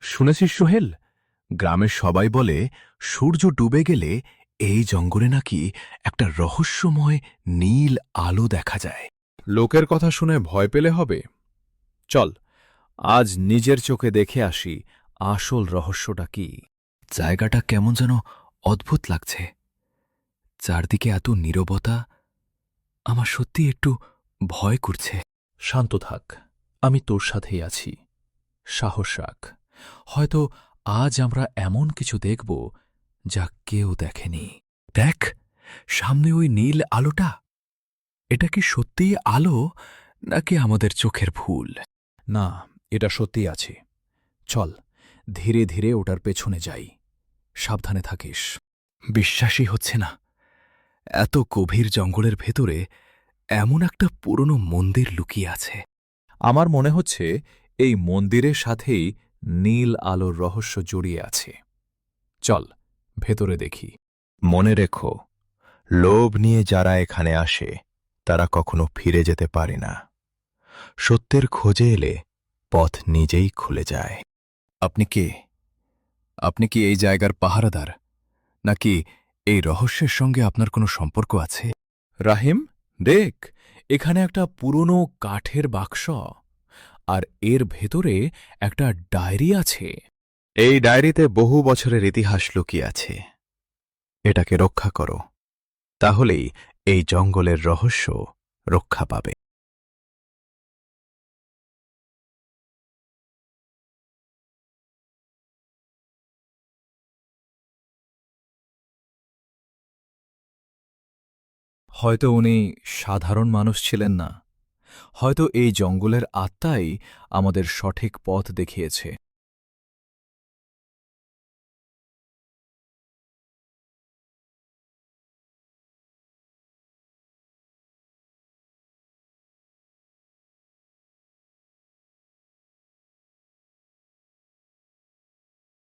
শুনেছিস সোহেল, গ্রামের সবাই বলে সূর্য ডুবে গেলে এই জঙ্গলে নাকি একটা রহস্যময় নীল আলো দেখা যায়। লোকের কথা শুনে ভয় পেলে হবে? চল, আজ নিজের চোখে দেখে আসি আসল রহস্যটা কি। জায়গাটা কেমন যেন অদ্ভুত লাগছে, চারদিকে এত নীরবতা, আমার সত্যি একটু ভয় করছে। শান্ত থাক, আমি তোর সাথেই আছি। সাহস রাখ, হয়তো আজ আমরা এমন কিছু দেখব যা কেউ দেখেনি। দেখ, সামনে ওই নীল আলোটা, এটা কি সত্যিই আলো নাকি আমাদের চোখের ভুল? না, এটা সত্যিই আছে। চল, ধীরে ধীরে ওটার পেছনে যাই। সাবধানে থাকিস। বিশ্বাসই হচ্ছে না, এত গভীর জঙ্গলের ভেতরে এমন একটা পুরনো মন্দির লুকিয়ে আছে। আমার মনে হচ্ছে এই মন্দিরের সাথেই নীল আলোর রহস্য জড়িয়ে আছে। চল, ভেতরে দেখি। মনে রেখো, লোভ নিয়ে যারা এখানে আসে তারা কখনো ফিরে যেতে পারে না। সত্যের খোঁজে এলে পথ নিজেই খুলে যায়। আপনি কে? আপনি কি এই জায়গার পাহারাদার, নাকি এই রহস্যের সঙ্গে আপনার কোনো সম্পর্ক আছে? রাহিম, দেখ, এখানে একটা পুরনো কাঠের বাক্স, আর এর ভেতরে একটা ডায়েরি আছে। এই ডায়েরিতে বহু বছরের ইতিহাস লুকিয়ে আছে। এটাকে রক্ষা করো, তাহলেই এই জঙ্গলের রহস্য রক্ষা পাবে। হয়তো উনি সাধারণ মানুষ ছিলেন না, হয়তো এই জঙ্গলের আত্মাই আমাদের সঠিক পথ দেখিয়েছে।